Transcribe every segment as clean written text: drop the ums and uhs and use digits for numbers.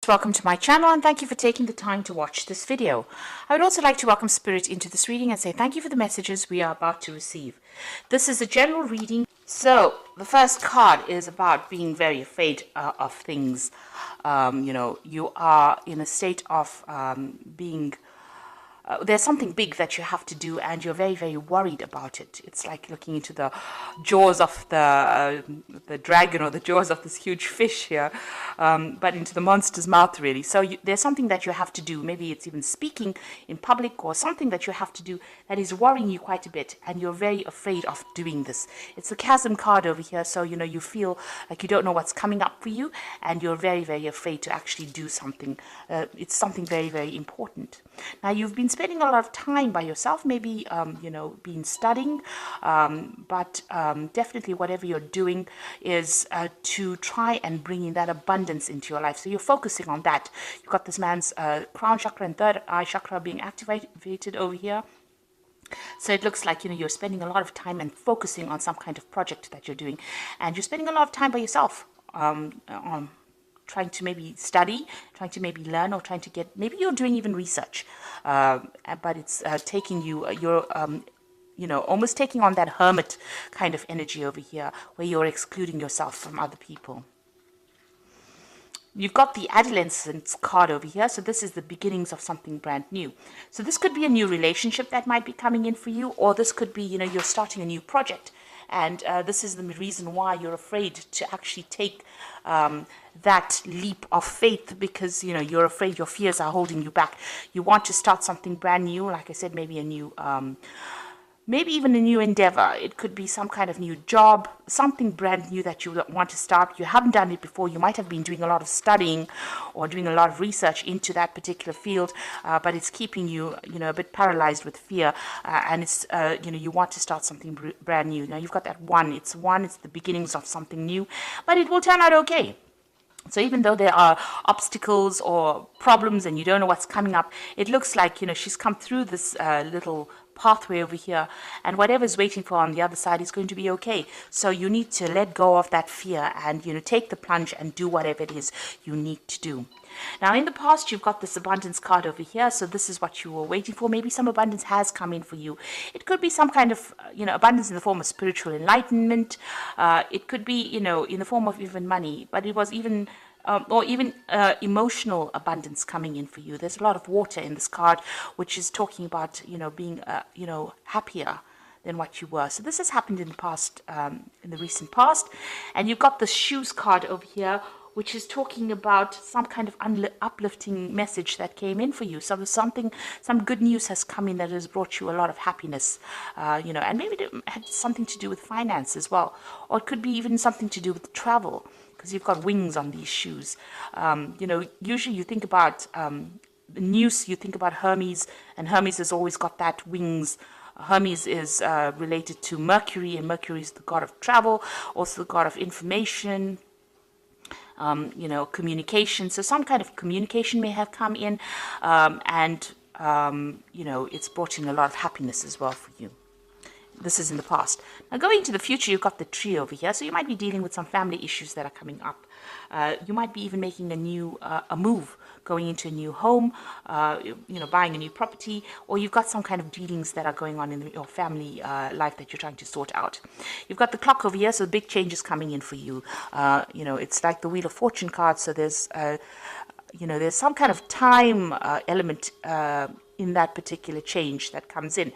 Welcome to my channel and thank you for taking the time to watch this video. I would also like to welcome Spirit into this reading and say thank you for the messages we are about to receive. This is a general reading. So the first card is about being very afraid of things. You are in a state of being there's something big that you have to do and you're very, very worried about it. It's like looking into the jaws of the dragon or the jaws of this huge fish here, but into the monster's mouth, really. So there's something that you have to do. Maybe it's even speaking in public or something that you have to do that is worrying you quite a bit, and you're very afraid of doing this. It's the chasm card over here, so you feel like you don't know what's coming up for you, and you're very, very afraid to actually do something. It's something very, very important. Now, you've been spending a lot of time by yourself, maybe, been studying, but definitely whatever you're doing is to try and bring in that abundance into your life. So you're focusing on that. You've got this man's crown chakra and third eye chakra being activated over here. So it looks like, you're spending a lot of time and focusing on some kind of project that you're doing. And you're spending a lot of time by yourself on trying to maybe study, trying to maybe learn, or trying to get, maybe you're doing even research, but it's taking you, you're almost taking on that hermit kind of energy over here, where you're excluding yourself from other people. You've got the adolescence card over here, so this is the beginnings of something brand new. So this could be a new relationship that might be coming in for you, or this could be, you're starting a new project. And this is the reason why you're afraid to actually take that leap of faith, because you're afraid your fears are holding you back. You want to start something brand new, like I said, maybe a new maybe even a new endeavor. It could be some kind of new job, something brand new that you want to start. You haven't done it before. You might have been doing a lot of studying or doing a lot of research into that particular field, but it's keeping you, a bit paralyzed with fear. And it's, you want to start something brand new. Now you've got that one. It's the beginnings of something new, but it will turn out okay. So even though there are obstacles or problems and you don't know what's coming up, it looks like, she's come through this little pathway over here, and whatever's waiting for on the other side is going to be okay. So you need to let go of that fear and, take the plunge and do whatever it is you need to do. Now, in the past, you've got this abundance card over here. So this is what you were waiting for. Maybe some abundance has come in for you. It could be some kind of, abundance in the form of spiritual enlightenment. It could be, in the form of even money, but it was even or even emotional abundance coming in for you. There's a lot of water in this card, which is talking about, being, happier than what you were. So this has happened in the past, in the recent past. And you've got the shoes card over here, which is talking about some kind of uplifting message that came in for you. So there's some good news has come in that has brought you a lot of happiness, and maybe it had something to do with finance as well. Or it could be even something to do with travel, because you've got wings on these shoes. Usually you think about the news, you think about Hermes, and Hermes has always got that wings. Hermes is related to Mercury, and Mercury is the god of travel, also the god of information, communication. So some kind of communication may have come in, and it's brought in a lot of happiness as well for you. This is in the past. Now, going into the future, you've got the tree over here. So you might be dealing with some family issues that are coming up. You might be even making a new a move, going into a new home, buying a new property, or you've got some kind of dealings that are going on in your family life that you're trying to sort out. You've got the clock over here, so big changes coming in for you. It's like the Wheel of Fortune card. So there's there's some kind of time element in that particular change that comes in.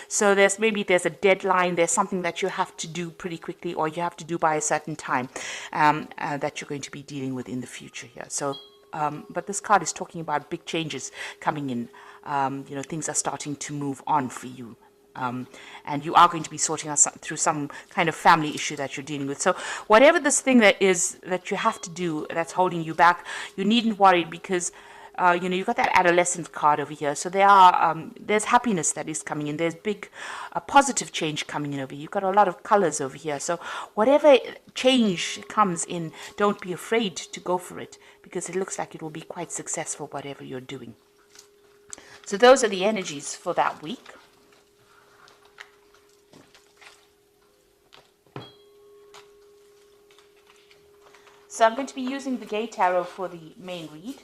So there's a deadline, there's something that you have to do pretty quickly, or you have to do by a certain time, that you're going to be dealing with in the future here. So but this card is talking about big changes coming in. Things are starting to move on for you. And you are going to be sorting out through some kind of family issue that you're dealing with. So whatever this thing that is that you have to do that's holding you back, you needn't worry, because you've got that adolescent card over here. So there's happiness that is coming in. There's big positive change coming in over here. You've got a lot of colors over here. So whatever change comes in, don't be afraid to go for it, because it looks like it will be quite successful, whatever you're doing. So those are the energies for that week. So I'm going to be using the Gay Tarot for the main read.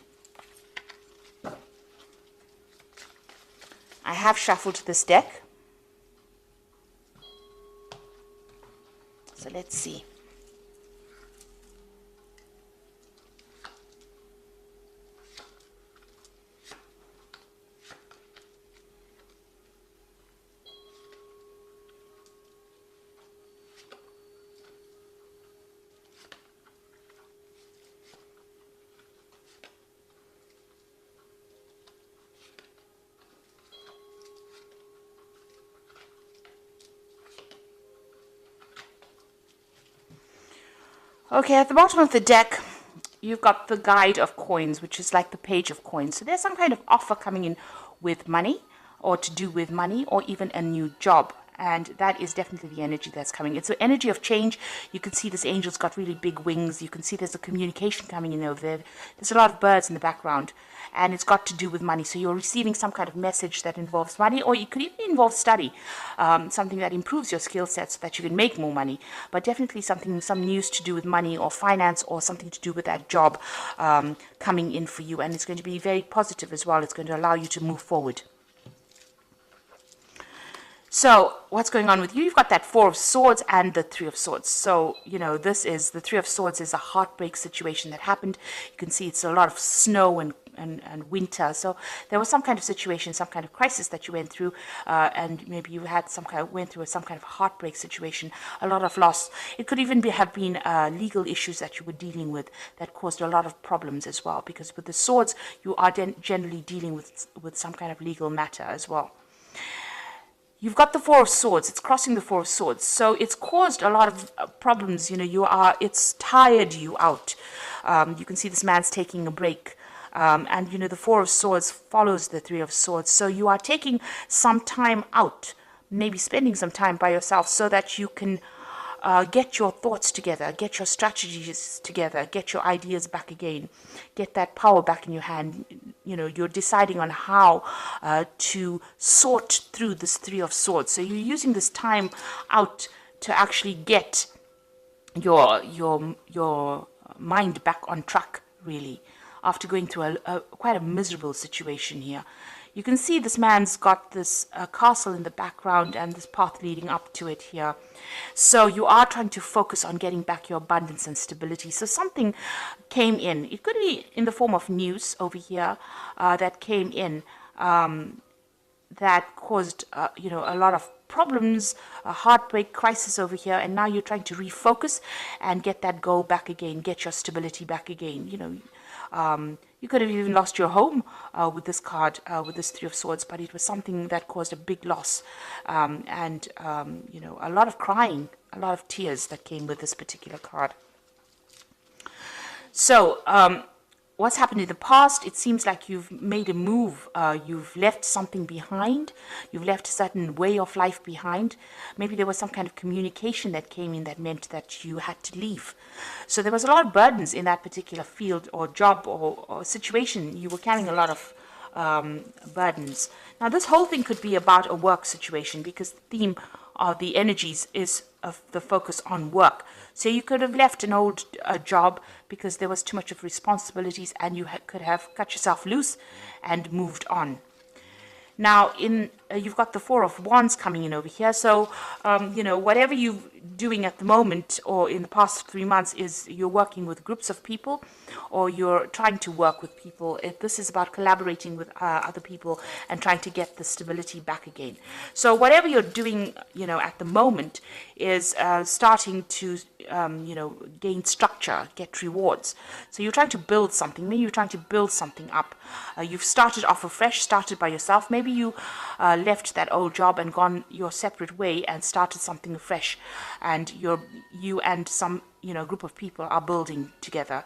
I have shuffled this deck. So let's see. Okay, at the bottom of the deck, you've got the guide of coins, which is like the page of coins. So there's some kind of offer coming in with money, or to do with money, or even a new job. And that is definitely the energy that's coming. It's the energy of change. You can see this angel's got really big wings. You can see there's a communication coming in over there. There's a lot of birds in the background. And it's got to do with money. So you're receiving some kind of message that involves money, or it could even involve study, something that improves your skill set so that you can make more money. But definitely some news to do with money or finance, or something to do with that job coming in for you. And it's going to be very positive as well. It's going to allow you to move forward. So what's going on with you? You've got that Four of Swords and the Three of Swords. So, this is the Three of Swords is a heartbreak situation that happened. You can see it's a lot of snow and winter. So there was some kind of situation, some kind of crisis that you went through, and maybe you had went through some kind of heartbreak situation, a lot of loss. It could even have been legal issues that you were dealing with that caused a lot of problems as well. Because with the swords, you are generally dealing with some kind of legal matter as well. You've got the Four of Swords. It's crossing the Four of Swords. So it's caused a lot of problems. It's tired you out. You can see this man's taking a break. And the Four of Swords follows the Three of Swords. So you are taking some time out, maybe spending some time by yourself so that you can get your thoughts together, get your strategies together, get your ideas back again, get that power back in your hand. You're deciding on how to sort through this Three of Swords. So you're using this time out to actually get your mind back on track, really, after going through quite a miserable situation here. You can see this man's got this castle in the background and this path leading up to it here. So you are trying to focus on getting back your abundance and stability. So something came in. It could be in the form of news over here that came in that caused, a lot of problems, a heartbreak, crisis over here. And now you're trying to refocus and get that goal back again, get your stability back again. You could have even lost your home with this card, with this Three of Swords, but it was something that caused a big loss and a lot of crying, a lot of tears that came with this particular card. So what's happened in the past, it seems like you've made a move, you've left something behind, you've left a certain way of life behind. Maybe there was some kind of communication that came in that meant that you had to leave. So there was a lot of burdens in that particular field or job or situation. You were carrying a lot of burdens. Now this whole thing could be about a work situation, because the theme of the energies is of the focus on work. So you could have left an old job because there was too much of responsibilities, and you could have cut yourself loose and moved on. Now, you've got the Four of Wands coming in over here. So, whatever you're doing at the moment or in the past 3 months is you're working with groups of people, or you're trying to work with people. This is about collaborating with other people and trying to get the stability back again. So whatever you're doing, at the moment is starting to, gain structure, get rewards. So you're trying to build something. Maybe you're trying to build something up. You've started off afresh, started by yourself. Maybe you left that old job and gone your separate way and started something afresh, and you and some group of people are building together,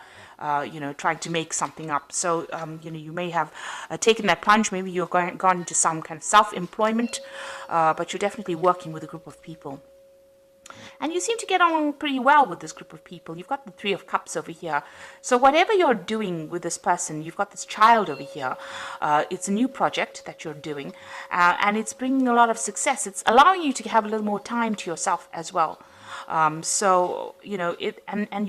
trying to make something up. So you may have taken that plunge. Maybe you've gone into some kind of self-employment, but you're definitely working with a group of people. And you seem to get on pretty well with this group of people. You've got the Three of Cups over here. So whatever you're doing with this person, you've got this child over here. It's a new project that you're doing, and it's bringing a lot of success. It's allowing you to have a little more time to yourself as well. And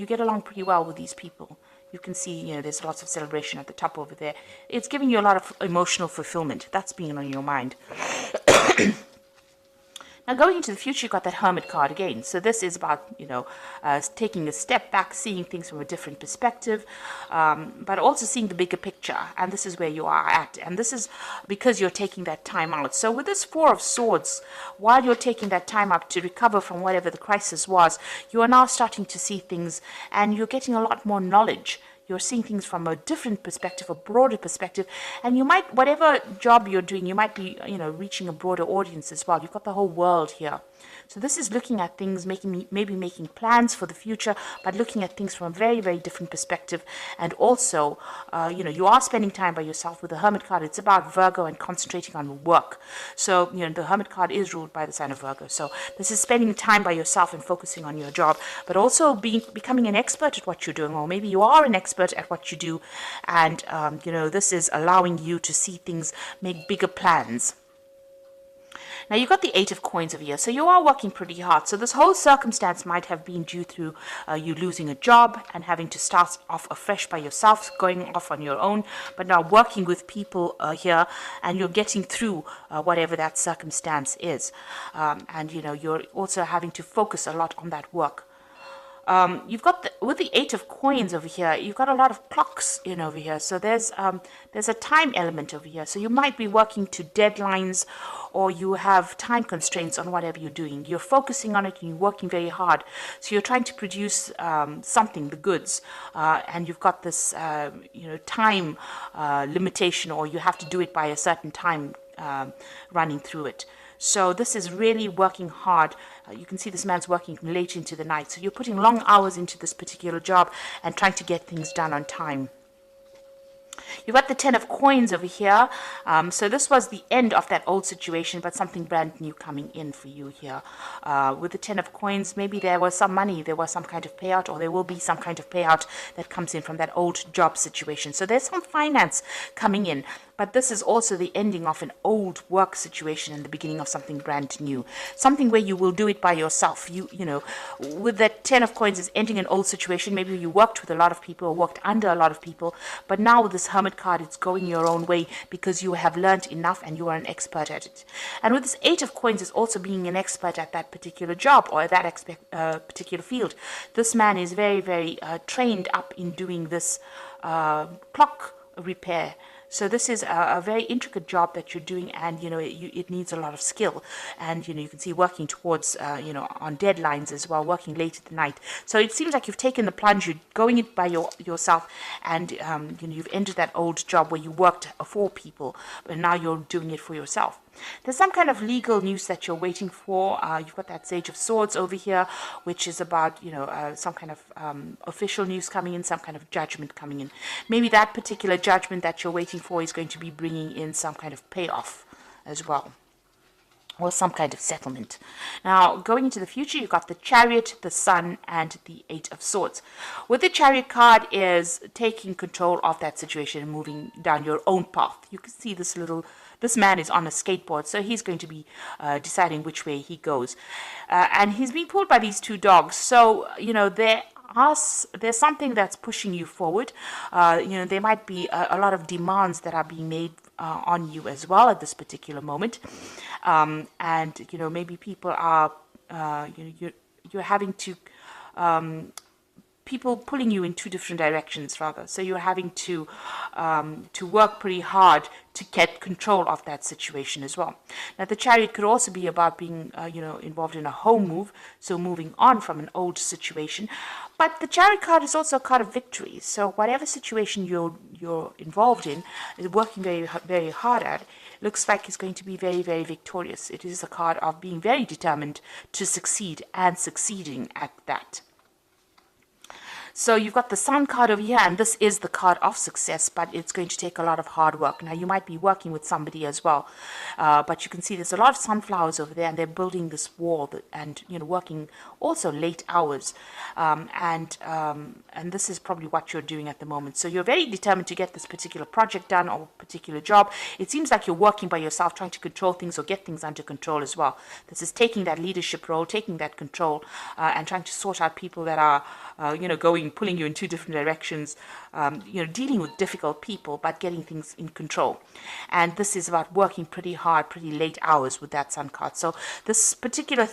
you get along pretty well with these people. You can see, there's lots of celebration at the top over there. It's giving you a lot of emotional fulfillment. That's being on your mind. Now, going into the future, you've got that Hermit card again. So this is about, taking a step back, seeing things from a different perspective, but also seeing the bigger picture. And this is where you are at. And this is because you're taking that time out. So with this Four of Swords, while you're taking that time up to recover from whatever the crisis was, you are now starting to see things and you're getting a lot more knowledge. You're seeing things from a different perspective, a broader perspective, and you might, whatever job you're doing, you might be, reaching a broader audience as well. You've got the whole world here. So this is looking at things, maybe making plans for the future, but looking at things from a very, very different perspective. And also, you are spending time by yourself with the Hermit card. It's about Virgo and concentrating on work. So, the Hermit card is ruled by the sign of Virgo. So this is spending time by yourself and focusing on your job, but also becoming an expert at what you're doing, or maybe you are an expert at what you do. And, this is allowing you to see things, make bigger plans. Now, you've got the Eight of Coins over here, so you are working pretty hard. So this whole circumstance might have been due through you losing a job and having to start off afresh by yourself, going off on your own, but now working with people here, and you're getting through whatever that circumstance is. And, you're also having to focus a lot on that work. You've got with the Eight of Coins over here, you've got a lot of clocks in over here. So there's a time element over here. So you might be working to deadlines, or you have time constraints on whatever you're doing. You're focusing on it and you're working very hard. So you're trying to produce something, the goods, and you've got this time limitation, or you have to do it by a certain time running through it. So this is really working hard. You can see this man's working late into the night. So you're putting long hours into this particular job and trying to get things done on time. You've got the Ten of Coins over here. So this was the end of that old situation, but something brand new coming in for you here. With the Ten of Coins, maybe there was some money, there was some kind of payout, or there will be some kind of payout that comes in from that old job situation. So there's some finance coming in. But this is also the ending of an old work situation and the beginning of something brand new. Something where you will do it by yourself. With that Ten of Coins is ending an old situation. Maybe you worked with a lot of people or worked under a lot of people. But now with this Hermit card, it's going your own way because you have learned enough and you are an expert at it. And with this Eight of Coins is also being an expert at that particular job or that particular field. This man is very, very trained up in doing this clock repair. So this is a very intricate job that you're doing, and it needs a lot of skill. And you can see working towards on deadlines as well, working late at the night. So it seems like you've taken the plunge, you're going it by yourself, and you've entered that old job where you worked for people, but now you're doing it for yourself. There's some kind of legal news that you're waiting for. You've got that Sage of Swords over here, which is about, some kind of official news coming in, some kind of judgment coming in. Maybe that particular judgment that you're waiting for is going to be bringing in some kind of payoff as well, or some kind of settlement. Now, going into the future, you've got the Chariot, the Sun, and the Eight of Swords. With the Chariot card is taking control of that situation and moving down your own path. You can see this man is on a skateboard, so he's going to be deciding which way he goes. And he's being pulled by these two dogs. So, there's something that's pushing you forward. There might be a lot of demands that are being made on you as well at this particular moment. And, maybe people are, you're having to, people pulling you in two different directions, rather. So you're having to work pretty hard to get control of that situation as well. Now, the Chariot could also be about being, involved in a home move, so moving on from an old situation. But the Chariot card is also a card of victory. So whatever situation you're involved in, working very, very hard at, looks like it's going to be very, very victorious. It is a card of being very determined to succeed and succeeding at that. So you've got the Sun card over here, and this is the card of success, but it's going to take a lot of hard work. Now, you might be working with somebody as well, but you can see there's a lot of sunflowers over there, and they're building this wall and, working also late hours. And this is probably what you're doing at the moment. So you're very determined to get this particular project done or particular job. It seems like you're working by yourself, trying to control things or get things under control as well. This is taking that leadership role, taking that control, and trying to sort out people that are, going pulling you in two different directions, dealing with difficult people, but getting things in control. And this is about working pretty hard, pretty late hours with that sun card. So this particular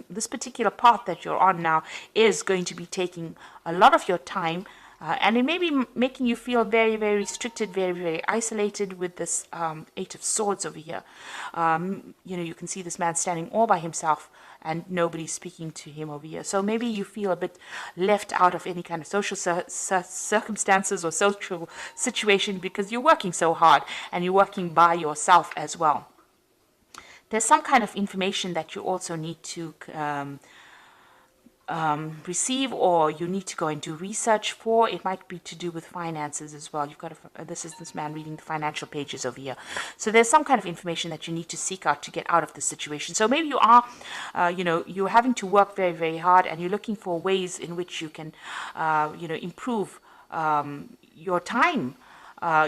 this particular path that you're on now is going to be taking a lot of your time. And it may be making you feel very, very restricted, very, very isolated with this Eight of Swords over here. You can see this man standing all by himself and nobody's speaking to him over here. So maybe you feel a bit left out of any kind of social circumstances or social situation because you're working so hard and you're working by yourself as well. There's some kind of information that you also need to receive, or you need to go and do research for. It might be to do with finances as well. You've got this is this man reading the financial pages over here. So there's some kind of information that you need to seek out to get out of the situation. So maybe you are, you're having to work very, very hard, and you're looking for ways in which you can, improve your time.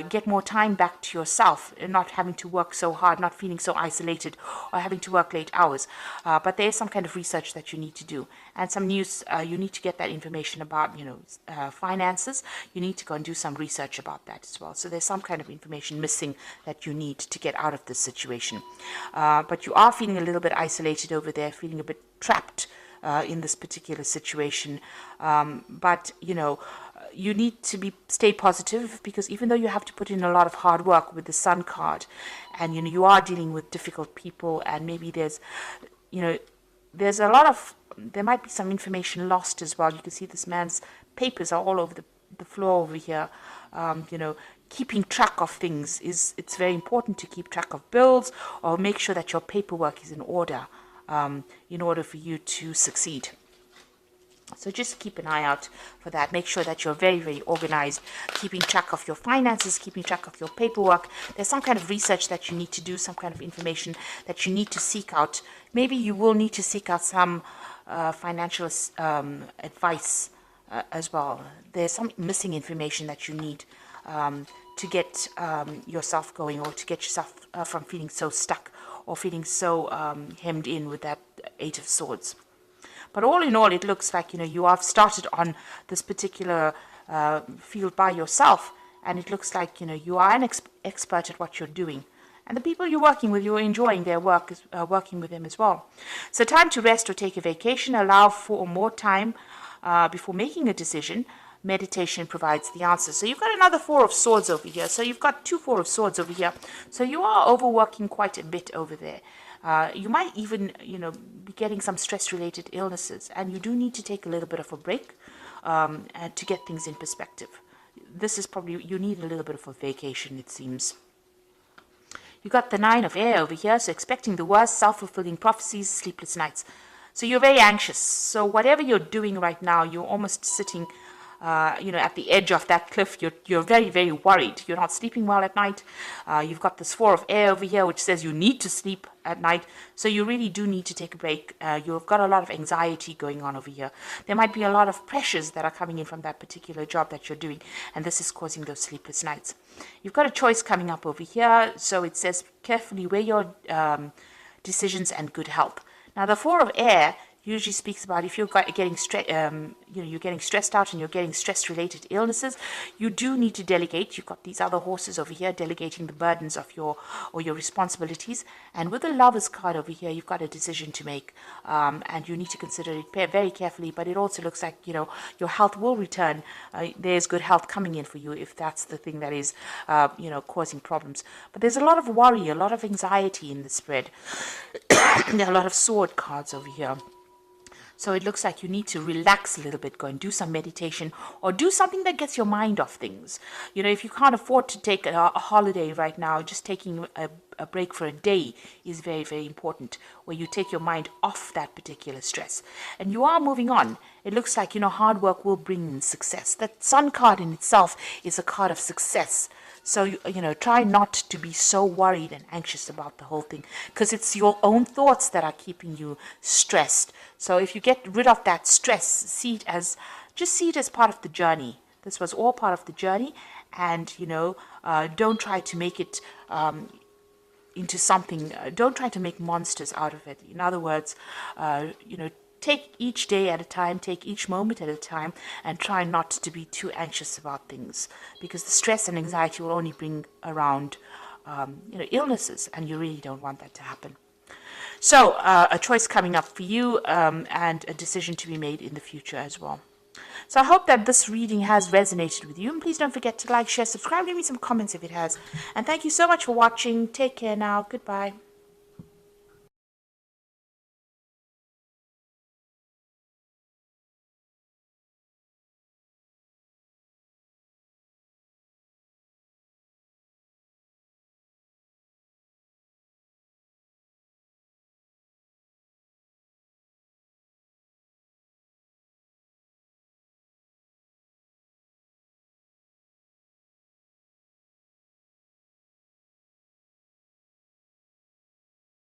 Get more time back to yourself and not having to work so hard, not feeling so isolated or having to work late hours. But there is some kind of research that you need to do, and some news. You need to get that information about, finances. You need to go and do some research about that as well. So there's some kind of information missing that you need to get out of this situation. But you are feeling a little bit isolated over there, feeling a bit trapped in this particular situation. But you need to stay positive, because even though you have to put in a lot of hard work with the Sun card, and you are dealing with difficult people, and maybe there might be some information lost as well. You can see this man's papers are all over the floor over here. Keeping track of things it's very important to keep track of bills, or make sure that your paperwork is in order for you to succeed. So just keep an eye out for that. Make sure that you're very, very organized, keeping track of your finances, keeping track of your paperwork. There's some kind of research that you need to do, some kind of information that you need to seek out. Maybe you will need to seek out some financial advice as well. There's some missing information that you need to get yourself going, or to get yourself from feeling so stuck or feeling so hemmed in with that Eight of Swords. But all in all, it looks like, you have started on this particular field by yourself, and it looks like, you are an expert at what you're doing. And the people you're working with, you're enjoying their work, working with them as well. So time to rest or take a vacation. Allow for more time before making a decision. Meditation provides the answer. So you've got another Four of Swords over here. So you've got two Four of Swords over here. So you are overworking quite a bit over there. You might even, be getting some stress-related illnesses, and you do need to take a little bit of a break to get things in perspective. This is probably, you need a little bit of a vacation, it seems. You got the Nine of Air over here, so expecting the worst, self-fulfilling prophecies, sleepless nights. So you're very anxious. So whatever you're doing right now, you're almost sitting at the edge of that cliff. You're very, very worried. You're not sleeping well at night. You've got this Four of Air over here, which says you need to sleep at night. So you really do need to take a break. You've got a lot of anxiety going on over here. There might be a lot of pressures that are coming in from that particular job that you're doing, and this is causing those sleepless nights. You've got a choice coming up over here. So it says carefully weigh your decisions and good help. Now the Four of Air usually speaks about if you're getting you're getting stressed out and you're getting stress-related illnesses, you do need to delegate. You've got these other horses over here delegating the burdens of your responsibilities. And with the Lover's card over here, you've got a decision to make, and you need to consider it very carefully. But it also looks like your health will return. There's good health coming in for you if that's the thing that is causing problems. But there's a lot of worry, a lot of anxiety in the spread. There are a lot of sword cards over here. So it looks like you need to relax a little bit, go and do some meditation, or do something that gets your mind off things. If you can't afford to take a holiday right now, just taking a break for a day is very, very important, where you take your mind off that particular stress. And you are moving on. It looks like, hard work will bring in success. That Sun card in itself is a card of success. So, try not to be so worried and anxious about the whole thing, because it's your own thoughts that are keeping you stressed. So if you get rid of that stress, see it as part of the journey. This was all part of the journey, and, don't try to make it into something, don't try to make monsters out of it. In other words, take each day at a time, take each moment at a time, and try not to be too anxious about things, because the stress and anxiety will only bring around illnesses, and you really don't want that to happen. So, a choice coming up for you, and a decision to be made in the future as well. So I hope that this reading has resonated with you. And please don't forget to like, share, subscribe, leave me some comments if it has. And thank you so much for watching. Take care now. Goodbye.